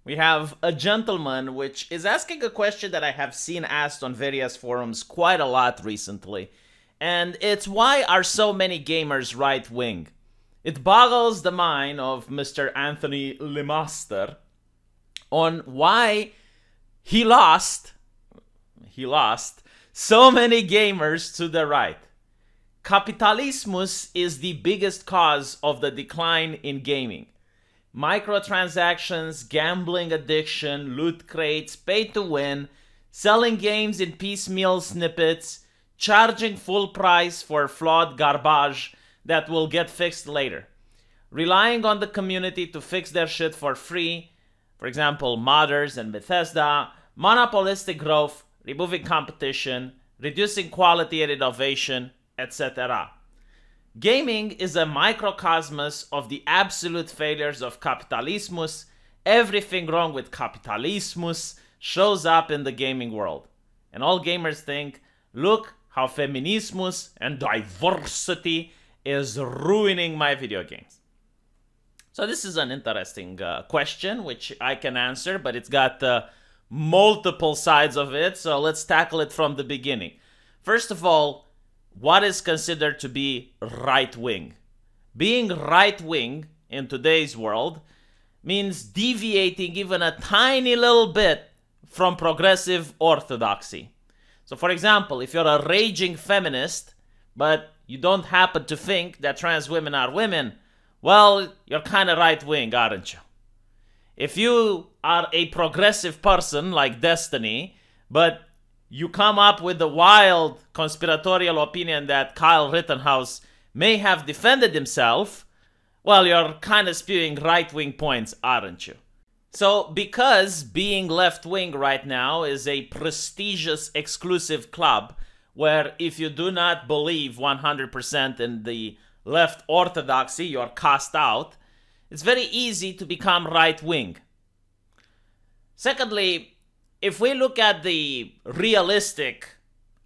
We have a gentleman which is asking a question that I have seen asked on various forums quite a lot recently. And it's, why are so many gamers right-wing? It boggles the mind of Mr. Anthony Lemaster on why he lost so many gamers to the right. Capitalismus is the biggest cause of the decline in gaming. Microtransactions, gambling addiction, loot crates, pay to win, selling games in piecemeal snippets, charging full price for flawed garbage that will get fixed later. Relying on the community to fix their shit for free, for example, modders and Bethesda, monopolistic growth, removing competition, reducing quality and innovation, etc. Gaming is a microcosmos of the absolute failures of capitalismus. Everything wrong with capitalismus shows up in the gaming world. And all gamers think, look how feminismus and diversity is ruining my video games. So this is an interesting question, which I can answer, but it's got multiple sides of it. So let's tackle it from the beginning. First of all, what is considered to be right-wing? Being right-wing in today's world means deviating even a tiny little bit from progressive orthodoxy. So for example, if you're a raging feminist, but you don't happen to think that trans women are women, well, you're kind of right-wing, aren't you? If you are a progressive person like Destiny, but you come up with the wild conspiratorial opinion that Kyle Rittenhouse may have defended himself, well, you're kind of spewing right-wing points, aren't you? So, because being left-wing right now is a prestigious exclusive club where if you do not believe 100% in the left orthodoxy, you're cast out, it's very easy to become right-wing. Secondly, if we look at the realistic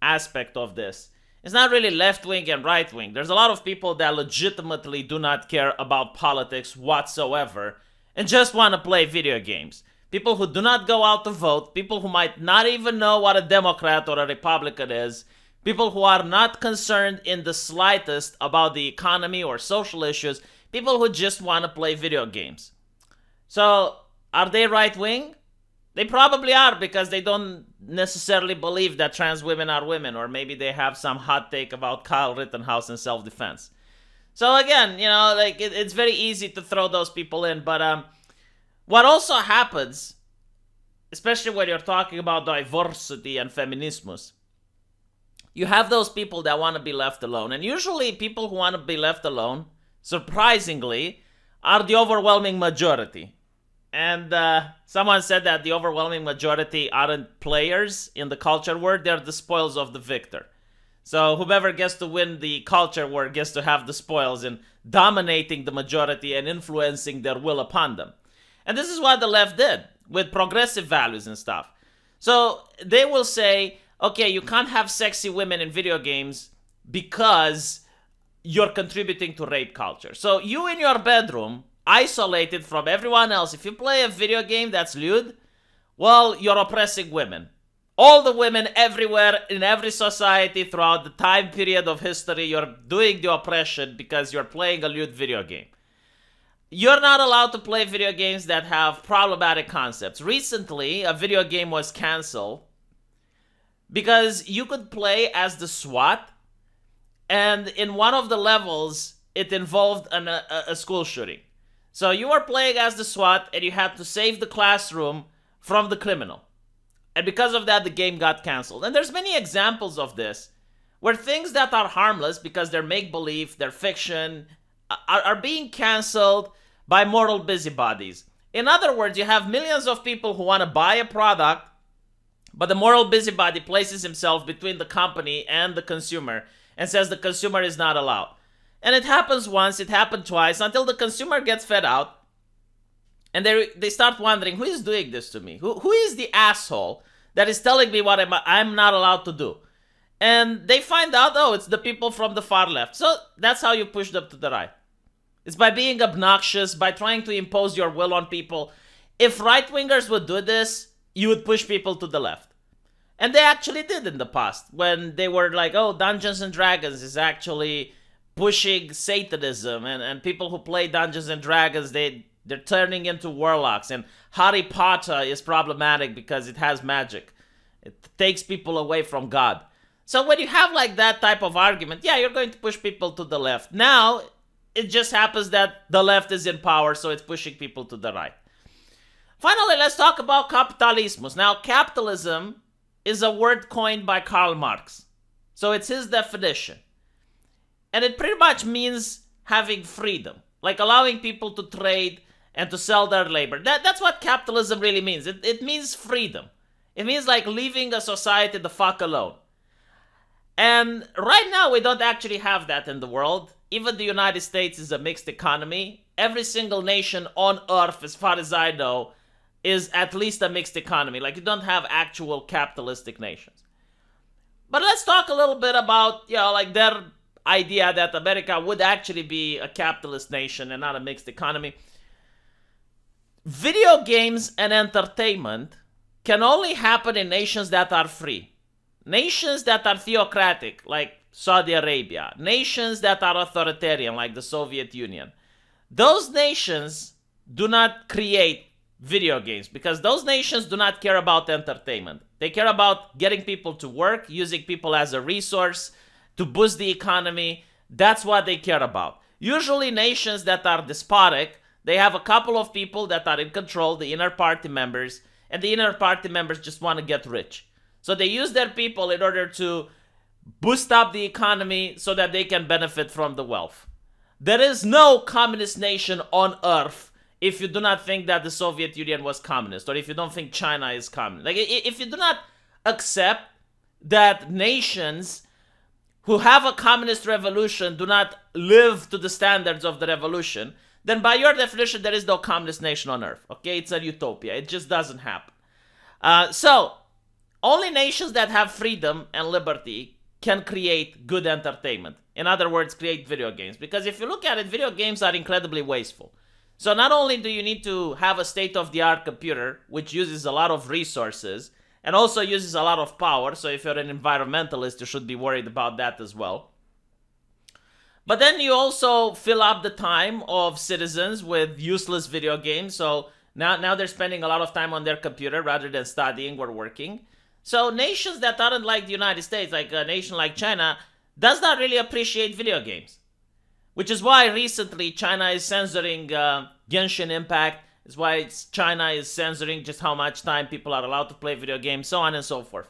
aspect of this, it's not really left-wing and right-wing. There's a lot of people that legitimately do not care about politics whatsoever and just want to play video games. People who do not go out to vote, people who might not even know what a Democrat or a Republican is, people who are not concerned in the slightest about the economy or social issues, people who just want to play video games. So, are they right-wing? They probably are, because they don't necessarily believe that trans women are women, or maybe they have some hot take about Kyle Rittenhouse and self-defense. So again, you know, like it's very easy to throw those people in, but what also happens, especially when you're talking about diversity and feminismus, you have those people that want to be left alone, and usually people who want to be left alone, surprisingly, are the overwhelming majority. And someone said that the overwhelming majority aren't players in the culture war, they're the spoils of the victor. So whoever gets to win the culture war gets to have the spoils in dominating the majority and influencing their will upon them. And this is what the left did with progressive values and stuff. So they will say, okay, you can't have sexy women in video games because you're contributing to rape culture. So you in your bedroom, isolated from everyone else, if you play a video game that's lewd, well, you're oppressing women. All the women everywhere, in every society, throughout the time period of history, you're doing the oppression because you're playing a lewd video game. You're not allowed to play video games that have problematic concepts. Recently, a video game was canceled because you could play as the SWAT, and in one of the levels, it involved a school shooting. So you were playing as the SWAT, and you had to save the classroom from the criminal. And because of that, the game got canceled. And there's many examples of this, where things that are harmless, because they're make-believe, they're fiction, are being canceled by moral busybodies. In other words, you have millions of people who want to buy a product, but the moral busybody places himself between the company and the consumer and says the consumer is not allowed. And it happens once, it happened twice, until the consumer gets fed out. And they start wondering, who is doing this to me? Who is the asshole that is telling me what I'm not allowed to do? And they find out, oh, it's the people from the far left. So that's how you push them to the right. It's by being obnoxious, by trying to impose your will on people. if right-wingers would do this, you would push people to the left. And they actually did in the past, when they were like, oh, Dungeons and Dragons is actually pushing Satanism, and people who play Dungeons and Dragons, they're turning into warlocks, and Harry Potter is problematic because it has magic. It takes people away from God. So when you have like that type of argument, yeah, you're going to push people to the left. Now, it just happens that the left is in power, so it's pushing people to the right. Finally, let's talk about capitalismus. Now, capitalism is a word coined by Karl Marx. So it's his definition. And it pretty much means having freedom, like allowing people to trade and to sell their labor. That's what capitalism really means. It means freedom. It means like leaving a society the fuck alone. And right now we don't actually have that in the world. Even the United States is a mixed economy. Every single nation on earth, as far as I know, is at least a mixed economy. Like, you don't have actual capitalistic nations. But let's talk a little bit about, you know, like their idea that America would actually be a capitalist nation and not a mixed economy. Video games and entertainment can only happen in nations that are free. Nations that are theocratic, like Saudi Arabia. Nations that are authoritarian, like the Soviet Union. Those nations do not create video games because those nations do not care about entertainment. They care about getting people to work, using people as a resource to boost the economy. That's what they care about. Usually nations that are despotic, they have a couple of people that are in control, the inner party members, and the inner party members just want to get rich. So they use their people in order to boost up the economy so that they can benefit from the wealth. There is no communist nation on earth if you do not think that the Soviet Union was communist, or if you don't think China is communist. Like, if you do not accept that nations who have a communist revolution do not live to the standards of the revolution, then by your definition, there is no communist nation on earth. Okay, it's a utopia. It just doesn't happen. So, only nations that have freedom and liberty can create good entertainment. In other words, create video games. Because if you look at it, video games are incredibly wasteful. So not only do you need to have a state-of-the-art computer, which uses a lot of resources, and also uses a lot of power, so if you're an environmentalist, you should be worried about that as well. But then you also fill up the time of citizens with useless video games, so now they're spending a lot of time on their computer rather than studying or working. So nations that aren't like the United States, like a nation like China, does not really appreciate video games. Which is why recently China is censoring Genshin Impact. It's why China is censoring just how much time people are allowed to play video games, so on and so forth.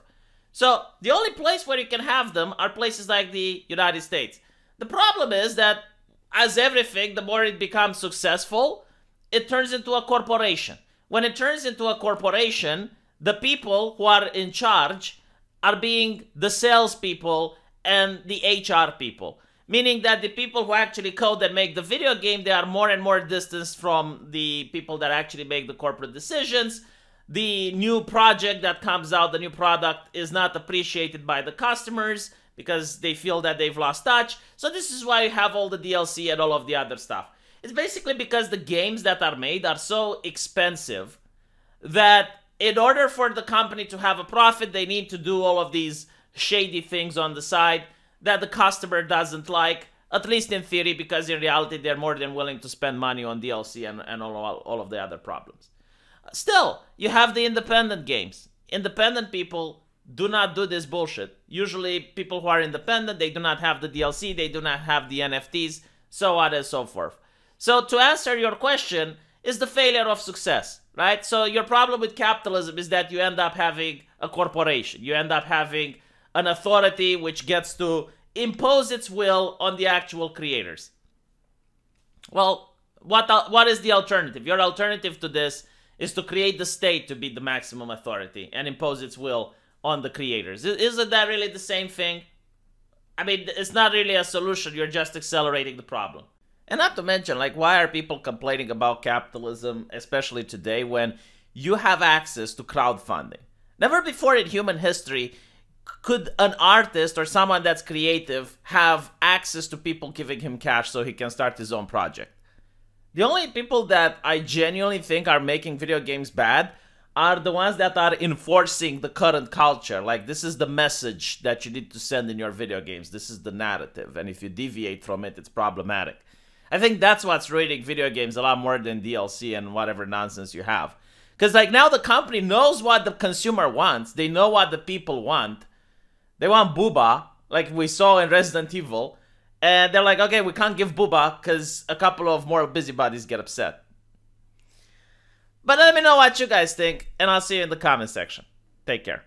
So the only place where you can have them are places like the United States. The problem is that, as everything, the more it becomes successful, it turns into a corporation. When it turns into a corporation, the people who are in charge are being the salespeople and the HR people. Meaning that the people who actually code and make the video game, they are more and more distanced from the people that actually make the corporate decisions. The new project that comes out, the new product, is not appreciated by the customers because they feel that they've lost touch. So this is why you have all the DLC and all of the other stuff. It's basically because the games that are made are so expensive that in order for the company to have a profit, they need to do all of these shady things on the side that the customer doesn't like, at least in theory, because in reality they're more than willing to spend money on DLC and all of the other problems. Still, you have the independent games. Independent people do not do this bullshit. Usually people who are independent, they do not have the DLC, they do not have the NFTs, so on and so forth. So to answer your question, is the failure of success, right? So your problem with capitalism is that you end up having a corporation. You end up having an authority which gets to impose its will on the actual creators. Well, what is the alternative? Your alternative to this is to create the state to be the maximum authority and impose its will on the creators. Isn't that really the same thing? I mean, it's not really a solution. You're just accelerating the problem. And not to mention, like, why are people complaining about capitalism, especially today, when you have access to crowdfunding? Never before in human history could an artist or someone that's creative have access to people giving him cash so he can start his own project. The only people that I genuinely think are making video games bad are the ones that are enforcing the current culture. Like, this is the message that you need to send in your video games. This is the narrative. And if you deviate from it, it's problematic. I think that's what's ruining video games a lot more than DLC and whatever nonsense you have. Because, like, now the company knows what the consumer wants. They know what the people want. They want booba, like we saw in Resident Evil. And they're like, okay, we can't give booba because a couple of more busybodies get upset. But let me know what you guys think, and I'll see you in the comment section. Take care.